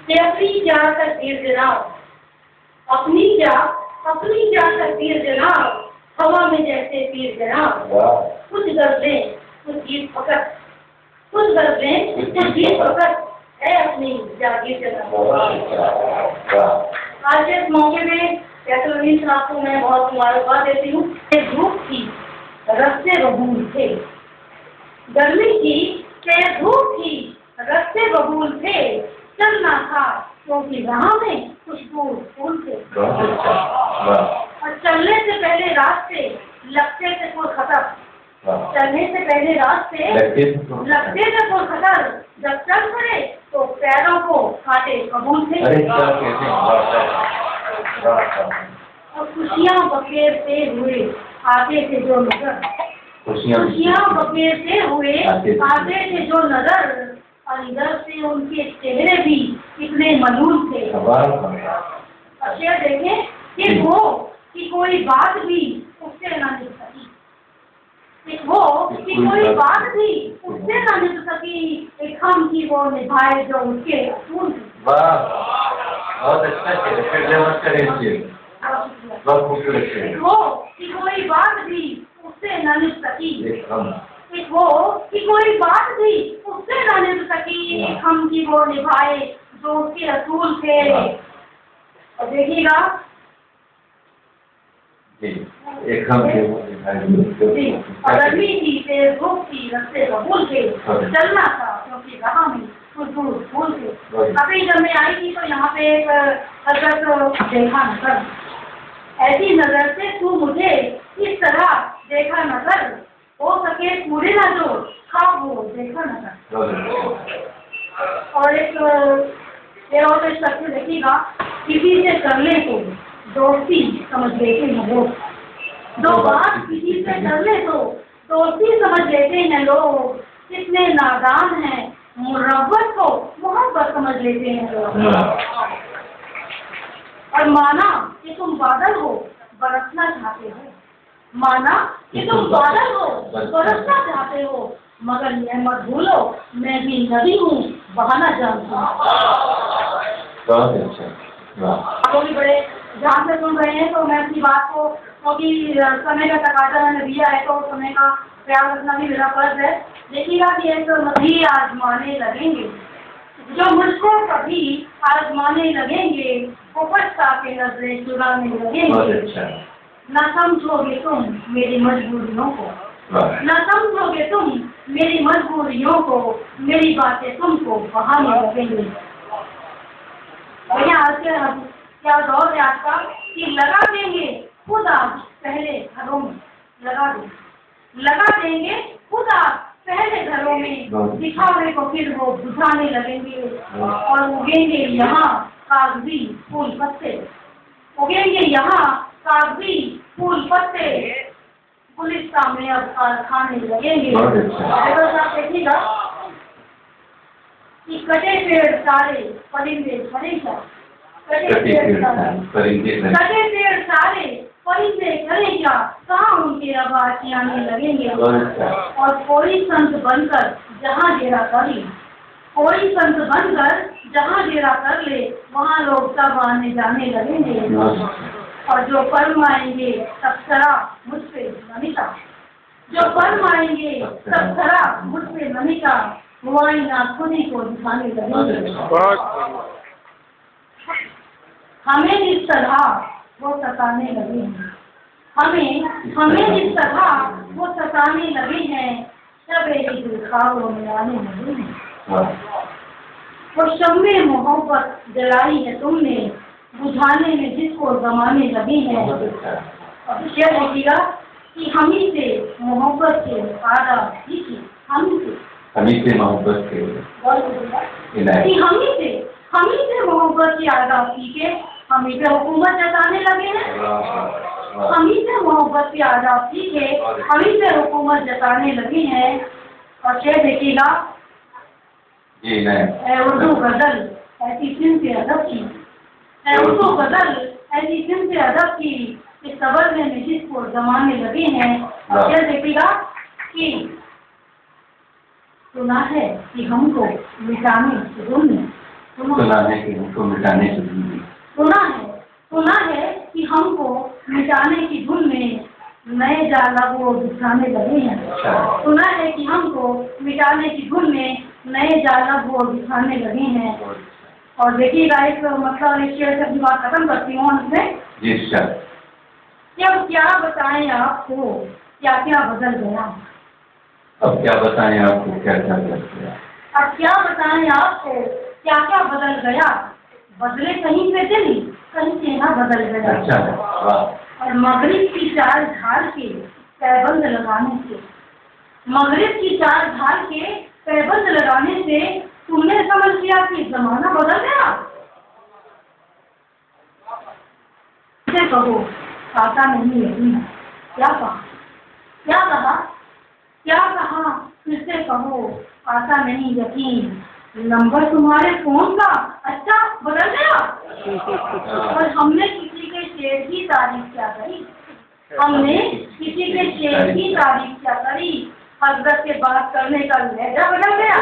कि अपनी क्या तकदीर जनाब, अपनी क्या तकदीर जनाब, हवा में जैसे तीर जनाब। कुछ गज़लें कुछ गीत फकत, कुछ गज़लें कुछ गीत फकत है अपनी जागीर जनाब। आज इस मौके में कैथरीन साहब को मैं बहुत मुबारकबाद देती हूँ। धूप थी रस्ते बबूल थे, गर्मी की तेज धूप थी रस्ते बबूल थे, चलना था क्योंकि राह में खुशबू फूल थे। और चलने से पहले रास्ते लगते थे कोई खतर, चलने से पहले रास्ते लगते थे कोई खतर, जब चल पड़े तो पैरों को काटे कबूल थे। और खुशियाँ बखेरते हुए आते थे जो नजर, खुशियाँ बखेरते हुए आते थे जो नजर, और इधर से उनके चेहरे भी कितने मलूल थे। और शेर देखें कि वो कि कोई बात भी उससे ना निकल सकी, कि वो कि कोई बात भी उससे ना निकल सकी, एक हम की वो निभाए जो उसके असूल थे। बहुत अच्छा वो कि कोई बात भी उससे ना निकल सकी, वो कि कोई बात भी उससे ना निकल सकी, हम की वो निभाए जो उसके असूल थे। और देखिएगा एक हम के वो निभाए, गर्मी थी तेज धूप थी रस्ते बबूल थे, चलना था क्योंकि राह में खुशबू फूल थे। अभी जब मैं आई थी तो यहाँ पे एक हजरत देखा नजर, ऐसी नजर से तू मुझे इस तरह देखा नजर, हो सके पूरे ना जो खाब वो देखा नजर। और एक और शख्स देखिएगा, किसी से कर ले तो दोस्ती समझ लेते हैं लोग, दो बात किसी से कर ले तो दोस्ती समझ लेते हैं लोग, कितने नादान हैं मुरब्बत को मोहब्बत समझ लेते हैं लोग। और माना कि तुम बादल हो बरसना चाहते हो, माना कि तुम बादल हो बरसना चाहते हो, मगर यह मत भूलो मैं भी नदी हूँ बहाना जानती हूँ। आप भी बड़े ध्यान से सुन रहे हैं तो मैं अपनी बात को, क्योंकि समय का तकाजा मैंने दिया है तो समय का ख्याल रखना भी मेरा फर्ज है। देखिएगा कि एक नदी आजमाने लगेंगे जो मुझको कभी आजमाने लगेंगे, वो पछता के नजरें चुराने लगेंगे। न समझोगे तुम मेरी मजबूरियों को, न समझोगे तुम मेरी मजबूरियों को, मेरी बातें तुमको बहाने लगेंगी। भैया आज क्या दौर है आज का कि लगा देंगे खुद आज पहले घरों में, लगा देंगे खुद आज पहले घरों में, दिखावे को फिर वो बुझाने लगेंगे। और उगेंगे यहाँ कागजी फूल पत्ते, उगेंगे यहाँ कागजी फूल पत्ते, गुलिस्तान में अब कारखाने लगेंगे। देखिएगा कि कटे पेड़ सारे परिंदे फरेंगे, कटे पेड़ सारे परिंदे करेंगे, कहाँ उनके आवाज़ आने लगेंगे। और कोई संत बनकर जहाँ डेरा कर ले, कोई संत बनकर जहाँ डेरा कर ले, वहाँ लोग सब आने जाने लगेंगे। और जो फरमाएंगे तबसरा मुझ पे नमिता, जो फरमाएंगे तबसरा मुझ पे नमिता, मुआइना खुद ही को दिखाने लगेंगे। हमें जिस तरह वो सताने लगे हैं, हमें जिस तरह वो सताने लगे हैं, सब एक दिखावों में आने लगे हैं। वो शम्मे मोहब्बत जलाई है तुमने, बुझाने में जिसको जमाने लगे हैं। और शेर देखिएगा कि हम ही से मोहब्बत के आदाब सीखे, हम ही से मोहब्बत के कि हम ही से मोहब्बत के आदाब सीखे, हम ही पे हुकूमत जताने लगे हैं। हम ही से मोहब्बत के आदाब सीखे, हम ही से हुकूमत जताने लगे हैं। और शेर देखिएगा उर्दू गजल ऐसी सिंध से अदब की, उर्दू गजल ऐसी सिंध से अदब की, कि समझने में जिसको जमाने लगे हैं। और शेर देखिएगा कि सुना है कि हमको मिटाने तुमने, सुना है कि हमको मिटाने की धुन में, सुना है कि हमको मिटाने की धुन में नए जाल अब वो बिछाने लगे हैं। सुना है कि हमको मिटाने की धुन में नए जाल अब वो बिछाने लगे हैं। और देखिएगा एक मतलब इस शेर से बात खत्म करती हूँ उसमें। जी सर। अब क्या बताएं आपको क्या क्या बदल गया। अब क्या बताएं आपको क्या क्या बदल गया। अब क्या बताएं आपको क्या क्या बदल गया। बदले कहीं पे दिल कहीं चेहरा बदल गया। अच्छा वाह। और मगरिब की चार ढाल के पैबंद लगाने से, मगरिब की चार ढाल के पैबंद लगाने से तुमने समझ लिया कि जमाना बदल गया। इसे कहो आता नहीं यकीन। क्या कहा क्या कहा क्या कहा फिर से कहो आता नहीं यकीन। नंबर तुम्हारे फोन का अच्छा बदल गया। और हमने किसी के शेर की तारीफ क्या करी। हमने किसी के शेर की तारीफ क्या करी। हजरत से बात करने का लहजा बदल गया।